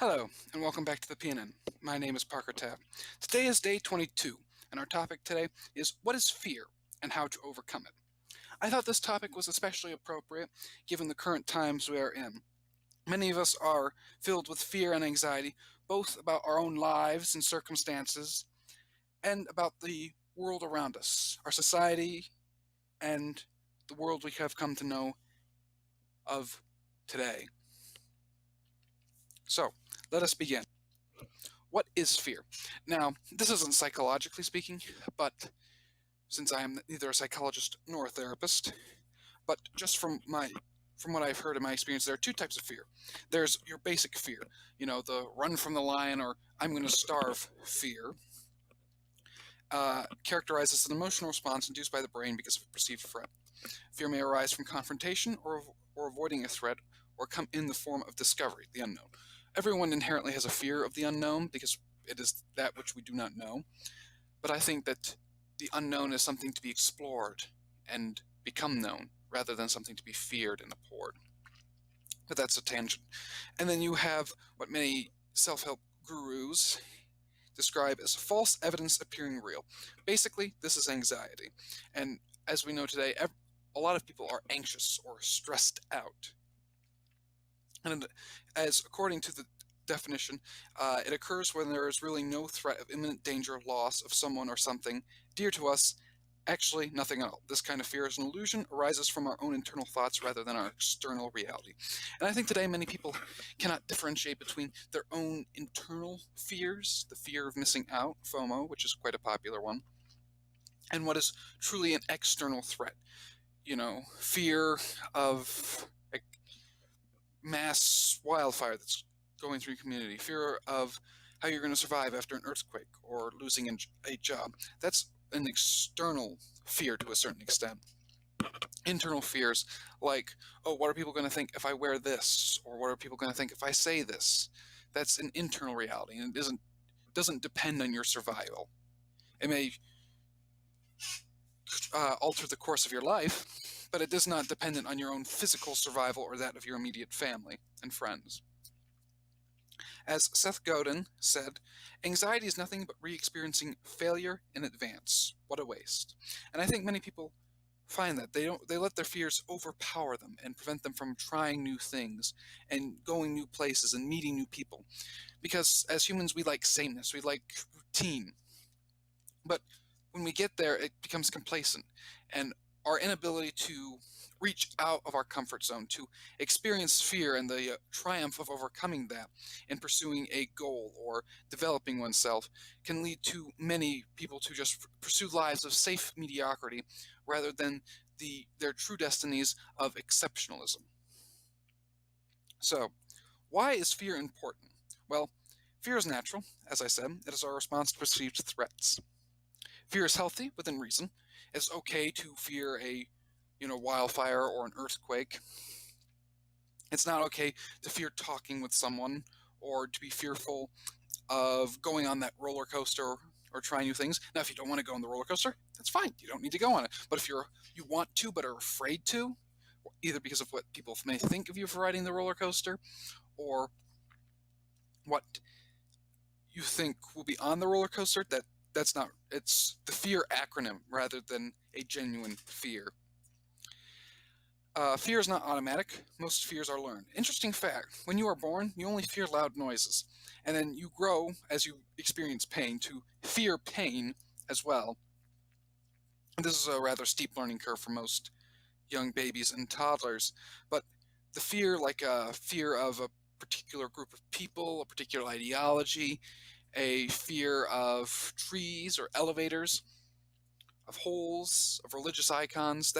Hello, and welcome back to the PNN. My name is Parker Tapp. Today is day 22, and our topic today is what is fear and how to overcome it. I thought this topic was especially appropriate given the current times we are in. Many of us are filled with fear and anxiety, both about our own lives and circumstances, and about the world around us, our society, and the world we have come to know of today. So, let us begin. What is fear? Now, this isn't psychologically speaking, but since I am neither a psychologist nor a therapist, but just from what I've heard in my experience, there are two types of fear. There's your basic fear, the run from the lion or I'm going to starve fear, characterized as an emotional response induced by the brain because of a perceived threat. Fear may arise from confrontation or avoiding a threat, or come in the form of discovery, the unknown. Everyone inherently has a fear of the unknown because it is that which we do not know. But I think that the unknown is something to be explored and become known rather than something to be feared and abhorred. But that's a tangent. And then you have what many self help gurus describe as false evidence appearing real. Basically, this is anxiety. And as we know today, a lot of people are anxious or stressed out. And as according to the definition, it occurs when there is really no threat of imminent danger of loss of someone or something dear to us. Actually, nothing at all. This kind of fear is an illusion, arises from our own internal thoughts rather than our external reality. And I think today many people cannot differentiate between their own internal fears, the fear of missing out, FOMO, which is quite a popular one, and what is truly an external threat. Fear of mass wildfire that's going through your community, fear of how you're going to survive after an earthquake or losing a job. That's an external fear to a certain extent. Internal fears like, oh, what are people going to think if I wear this? Or what are people going to think if I say this? That's an internal reality, and it doesn't depend on your survival. It may alter the course of your life, but it is not dependent on your own physical survival or that of your immediate family and friends. As Seth Godin said, anxiety is nothing but re-experiencing failure in advance. What a waste. And I think many people find that they let their fears overpower them and prevent them from trying new things and going new places and meeting new people. Because as humans, we like sameness, we like routine. But when we get there, it becomes complacent, and our inability to reach out of our comfort zone, to experience fear and the triumph of overcoming that and pursuing a goal or developing oneself, can lead to many people to just pursue lives of safe mediocrity rather than their true destinies of exceptionalism. So, why is fear important? Well, fear is natural, as I said. It is our response to perceived threats. Fear is healthy within reason. It's okay to fear a wildfire or an earthquake. It's not okay to fear talking with someone or to be fearful of going on that roller coaster or trying new things. Now, if you don't want to go on the roller coaster, that's fine. You don't need to go on it. But if you want to but are afraid to, either because of what people may think of you for riding the roller coaster or what you think will be on the roller coaster, that's not, it's the fear acronym rather than a genuine fear. Fear is not automatic. Most fears are learned. Interesting fact, when you are born, you only fear loud noises. And then you grow as you experience pain to fear pain as well. And this is a rather steep learning curve for most young babies and toddlers. But the fear, like a fear of a particular group of people, a particular ideology, a fear of trees or elevators, of holes, of religious icons,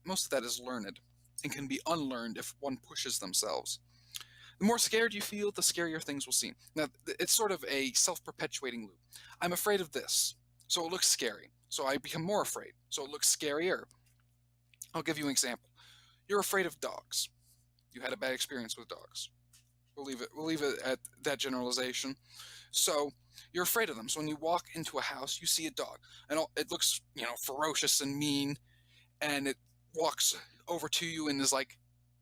most of that is learned and can be unlearned if one pushes themselves. The more scared you feel, the scarier things will seem. Now, it's sort of a self-perpetuating loop. I'm afraid of this, so it looks scary. So I become more afraid, so it looks scarier. I'll give you an example. You're afraid of dogs. You had a bad experience with dogs. We'll leave it at that generalization. So you're afraid of them. So when you walk into a house, you see a dog, and it looks, ferocious and mean, and it walks over to you and is like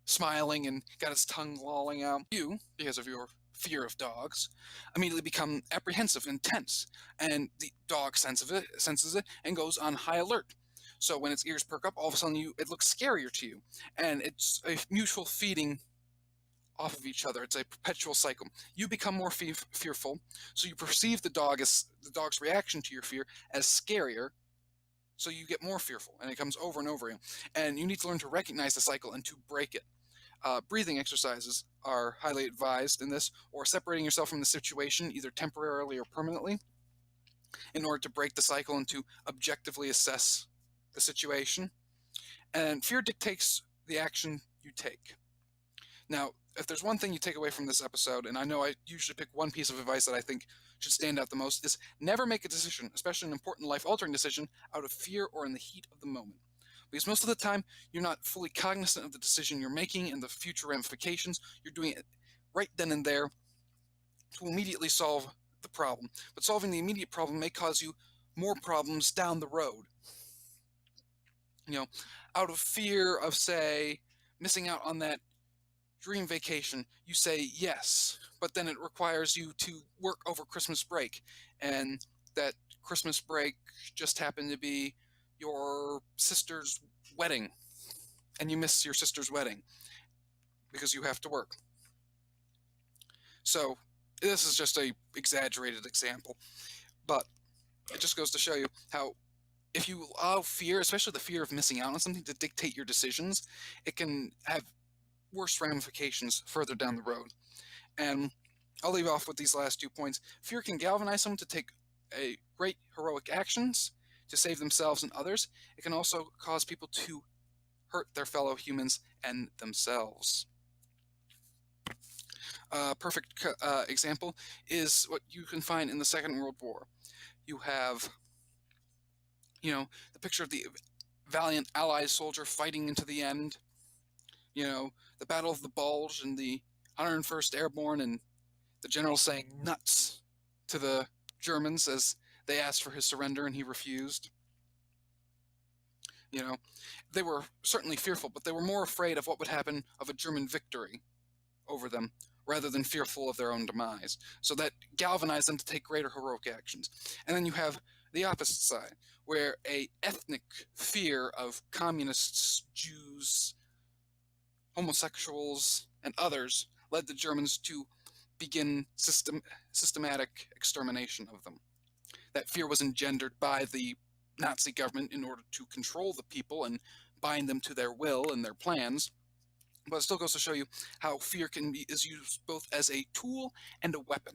smiling and got its tongue lolling out. You, because of your fear of dogs, immediately become apprehensive and tense, and the dog senses it and goes on high alert. So when its ears perk up, all of a sudden it looks scarier to you, and it's a mutual feeding off of each other. It's a perpetual cycle. You become more fearful, so you perceive the dog's reaction to your fear as scarier, so you get more fearful, and it comes over and over again. And you need to learn to recognize the cycle and to break it. Breathing exercises are highly advised in this, or separating yourself from the situation, either temporarily or permanently, in order to break the cycle and to objectively assess the situation. And fear dictates the action you take. Now, if there's one thing you take away from this episode, and I know I usually pick one piece of advice that I think should stand out the most, is never make a decision, especially an important life-altering decision, out of fear or in the heat of the moment. Because most of the time, you're not fully cognizant of the decision you're making and the future ramifications. You're doing it right then and there to immediately solve the problem. But solving the immediate problem may cause you more problems down the road. Out of fear of, say, missing out on that dream vacation, you say yes, but then it requires you to work over Christmas break, and that Christmas break just happened to be your sister's wedding, and you miss your sister's wedding because you have to work. So this is just a exaggerated example, but it just goes to show you how if you allow fear, especially the fear of missing out on something, to dictate your decisions, it can have worse ramifications further down the road. And I'll leave off with these last 2 points. Fear can galvanize someone to take a great heroic actions to save themselves and others. It can also cause people to hurt their fellow humans and themselves. A perfect example is what you can find in the Second World War. You have, the picture of the valiant Allied soldier fighting into the end. The Battle of the Bulge and the 101st Airborne, and the general saying nuts to the Germans as they asked for his surrender and he refused. They were certainly fearful, but they were more afraid of what would happen of a German victory over them rather than fearful of their own demise. So that galvanized them to take greater heroic actions. And then you have the opposite side, where a ethnic fear of communists, Jews, homosexuals, and others led the Germans to begin systematic extermination of them. That fear was engendered by the Nazi government in order to control the people and bind them to their will and their plans. But it still goes to show you how fear is used both as a tool and a weapon.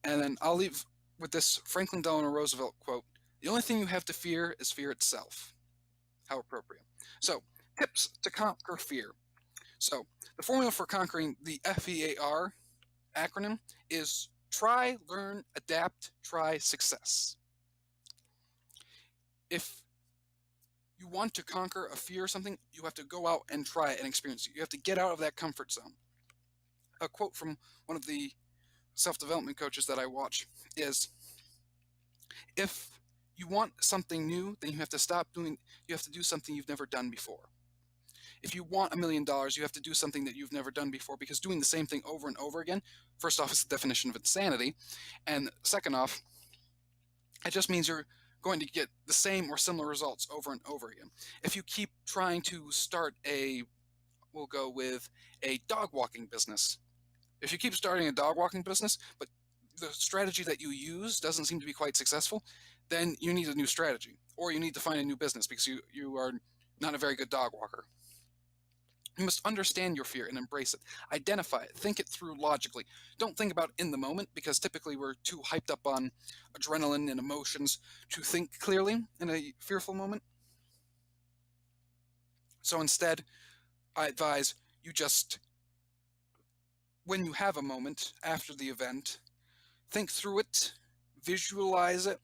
And then I'll leave with this Franklin Delano Roosevelt quote: "The only thing you have to fear is fear itself." How appropriate. So, tips to conquer fear. So, the formula for conquering the FEAR acronym is try, learn, adapt, try, success. If you want to conquer a fear or something, you have to go out and try it and experience it. You have to get out of that comfort zone. A quote from one of the self-development coaches that I watch is, if you want something new, then you have to do something you've never done before. If you want $1 million, you have to do something that you've never done before, because doing the same thing over and over again, first off, is the definition of insanity, and second off, it just means you're going to get the same or similar results over and over again. If you keep trying to start we'll go with a dog walking business. If you keep starting a dog walking business, but the strategy that you use doesn't seem to be quite successful, then you need a new strategy, or you need to find a new business because you are not a very good dog walker. You must understand your fear and embrace it. Identify it. Think it through logically. Don't think about it in the moment, because typically we're too hyped up on adrenaline and emotions to think clearly in a fearful moment. So instead, I advise you just, when you have a moment after the event, think through it, visualize it.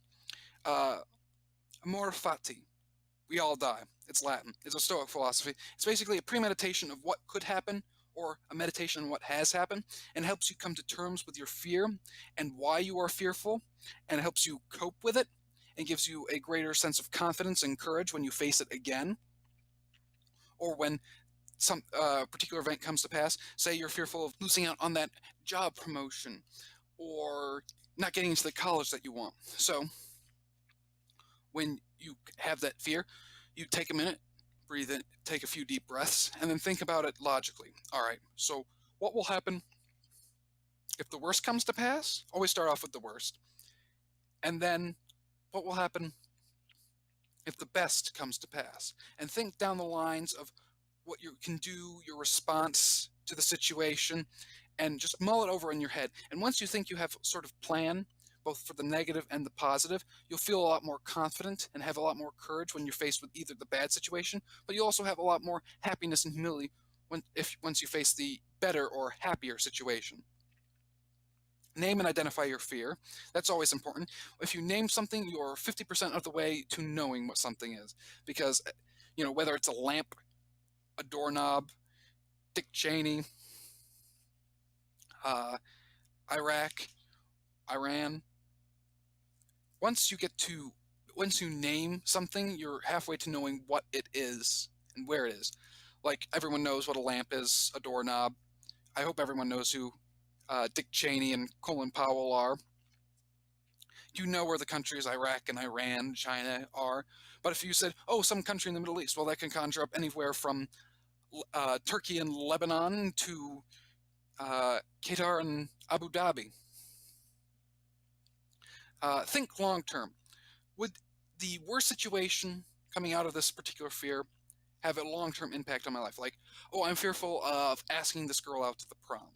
Amor fati. We all die. It's Latin. It's a Stoic philosophy. It's basically a premeditation of what could happen, or a meditation on what has happened, and helps you come to terms with your fear and why you are fearful, and helps you cope with it, and gives you a greater sense of confidence and courage when you face it again, or when some particular event comes to pass, say you're fearful of losing out on that job promotion or not getting into the college that you want. So when you have that fear, you take a minute, breathe in, take a few deep breaths, and then think about it logically. All right, so what will happen if the worst comes to pass? Always start off with the worst. And then what will happen if the best comes to pass? And think down the lines of what you can do, your response to the situation, and just mull it over in your head. And once you think you have sort of plan, both for the negative and the positive, you'll feel a lot more confident and have a lot more courage when you're faced with either the bad situation, but you also have a lot more happiness and humility once you face the better or happier situation. Name and identify your fear. That's always important. If you name something, you're 50% of the way to knowing what something is. Because, whether it's a lamp, a doorknob, Dick Cheney, uh, Iraq, Iran, once you get to once you name something, you're halfway to knowing what it is and where it is. Like everyone knows what a lamp is, a doorknob. I hope everyone knows who Dick Cheney and Colin Powell are. You know where the countries Iraq and Iran, China are. But if you said, oh, some country in the Middle East, well, that can conjure up anywhere from Turkey and Lebanon to Qatar and Abu Dhabi. Think long term. Would the worst situation coming out of this particular fear have a long term impact on my life? Like, oh, I'm fearful of asking this girl out to the prom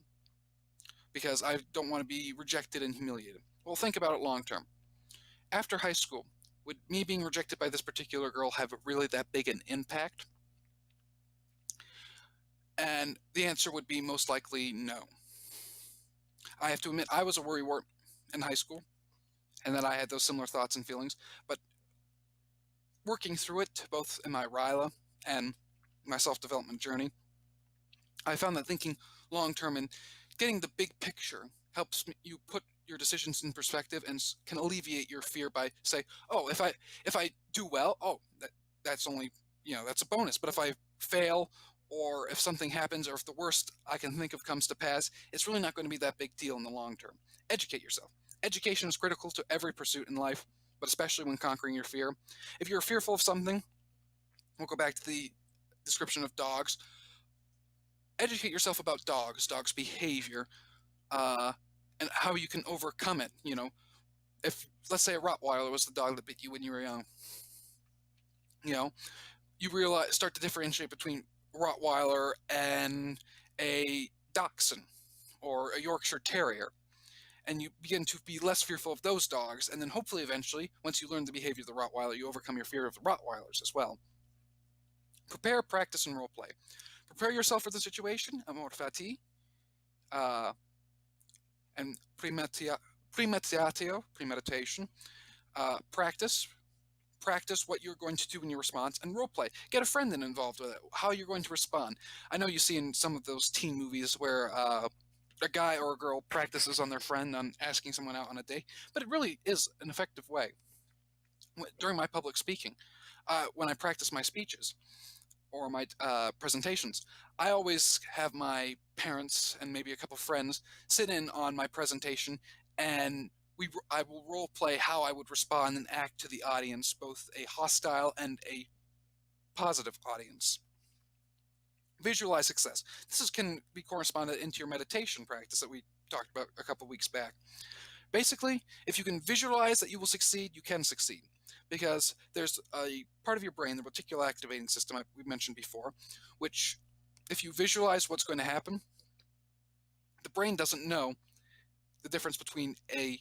because I don't want to be rejected and humiliated. Well, think about it long term. After high school, would me being rejected by this particular girl have really that big an impact? And the answer would be most likely no. I have to admit, I was a worrywart in high school, and that I had those similar thoughts and feelings. But working through it, both in my RILA and my self development journey, I found that thinking long term and getting the big picture helps you put your decisions in perspective and can alleviate your fear by say, oh, if I do well, oh, that's only that's a bonus. But if I fail, or if something happens, or if the worst I can think of comes to pass, it's really not going to be that big deal in the long term. Educate yourself. Education is critical to every pursuit in life, but especially when conquering your fear. If you're fearful of something, we'll go back to the description of dogs. Educate yourself about dogs' behavior, uh, and how you can overcome it. If let's say a Rottweiler was the dog that bit you when you were young, you know, you start to differentiate between Rottweiler and a Dachshund or a Yorkshire Terrier, and you begin to be less fearful of those dogs. And then hopefully, eventually, once you learn the behavior of the Rottweiler, you overcome your fear of the Rottweilers as well. Prepare, practice, and role play. Prepare yourself for the situation, amor fati, and premeditation. Practice what you're going to do in your response, and role play. Get a friend involved with it, how you're going to respond. I know you see in some of those teen movies where a guy or a girl practices on their friend on asking someone out on a date, but it really is an effective way. During my public speaking, when I practice my speeches or my presentations, I always have my parents and maybe a couple friends sit in on my presentation, and I will role play how I would respond and act to the audience, both a hostile and a positive audience. Visualize success. Can be corresponded into your meditation practice that we talked about a couple weeks back. Basically, if you can visualize that you will succeed, you can succeed. Because there's a part of your brain, the reticular activating system we mentioned before, which if you visualize what's going to happen, the brain doesn't know the difference between a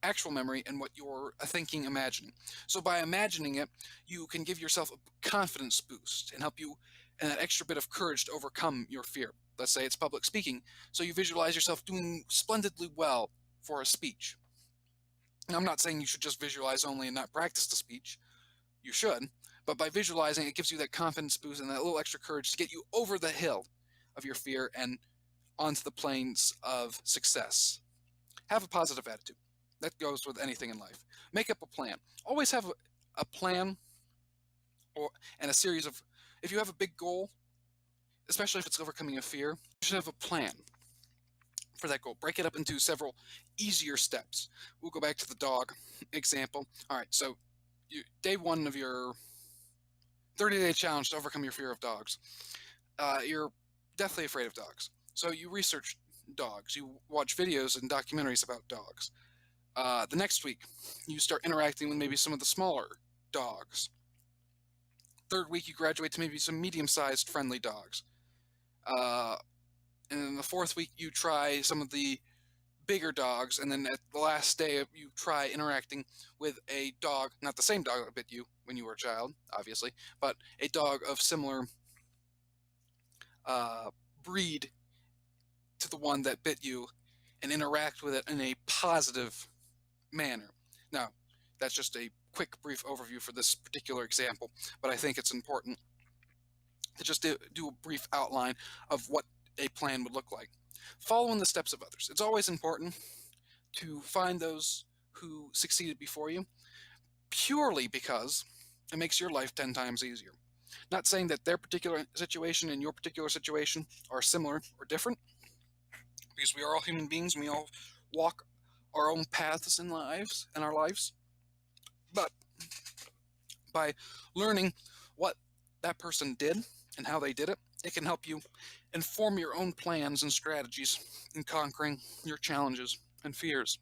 actual memory and what you're thinking, imagining. So by imagining it, you can give yourself a confidence boost and help you and that extra bit of courage to overcome your fear. Let's say it's public speaking. So you visualize yourself doing splendidly well for a speech. Now, I'm not saying you should just visualize only and not practice the speech. You should. But by visualizing, it gives you that confidence boost and that little extra courage to get you over the hill of your fear and onto the plains of success. Have a positive attitude. That goes with anything in life. Make up a plan. Always have a plan and a series of, if you have a big goal, especially if it's overcoming a fear, you should have a plan for that goal. Break it up into several easier steps. We'll go back to the dog example. All right, so day one of your 30-day challenge to overcome your fear of dogs. You're deathly afraid of dogs. So you research dogs, you watch videos and documentaries about dogs. The next week, you start interacting with maybe some of the smaller dogs. Third week, you graduate to maybe some medium-sized friendly dogs. And then the fourth week, you try some of the bigger dogs, and then at the last day, you try interacting with a dog, not the same dog that bit you when you were a child, obviously, but a dog of similar breed to the one that bit you, and interact with it in a positive manner. Now, that's just a quick, brief overview for this particular example, but I think it's important to just do a brief outline of what a plan would look like. Following the steps of others. It's always important to find those who succeeded before you, purely because it makes your life 10 times easier. Not saying that their particular situation and your particular situation are similar or different, because we are all human beings and we all walk our own paths in our lives. But by learning what that person did and how they did it, it can help you inform your own plans and strategies in conquering your challenges and fears.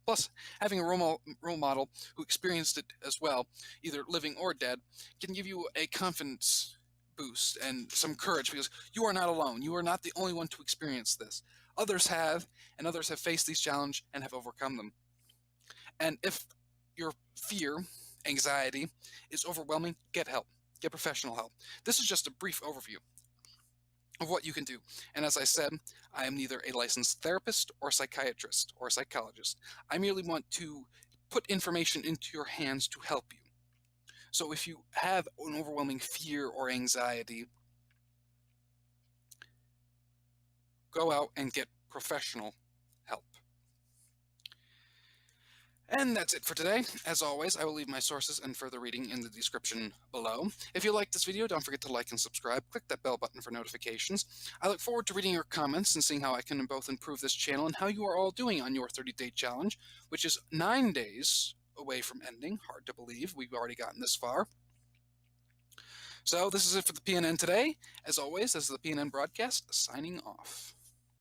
Plus, having a role model who experienced it as well, either living or dead, can give you a confidence boost and some courage, because you are not alone. You are not the only one to experience this. Others have, and others have faced these challenges and have overcome them. And if your fear, anxiety, is overwhelming, get help. Get professional help. This is just a brief overview of what you can do. And as I said, I am neither a licensed therapist or psychiatrist or psychologist. I merely want to put information into your hands to help you. So if you have an overwhelming fear or anxiety, go out and get professional help. And that's it for today. As always, I will leave my sources and further reading in the description below. If you liked this video, don't forget to like and subscribe. Click that bell button for notifications. I look forward to reading your comments and seeing how I can both improve this channel and how you are all doing on your 30-day challenge, which is 9 days away from ending. Hard to believe we've already gotten this far. So this is it for the PNN today. As always, this is the PNN broadcast, signing off.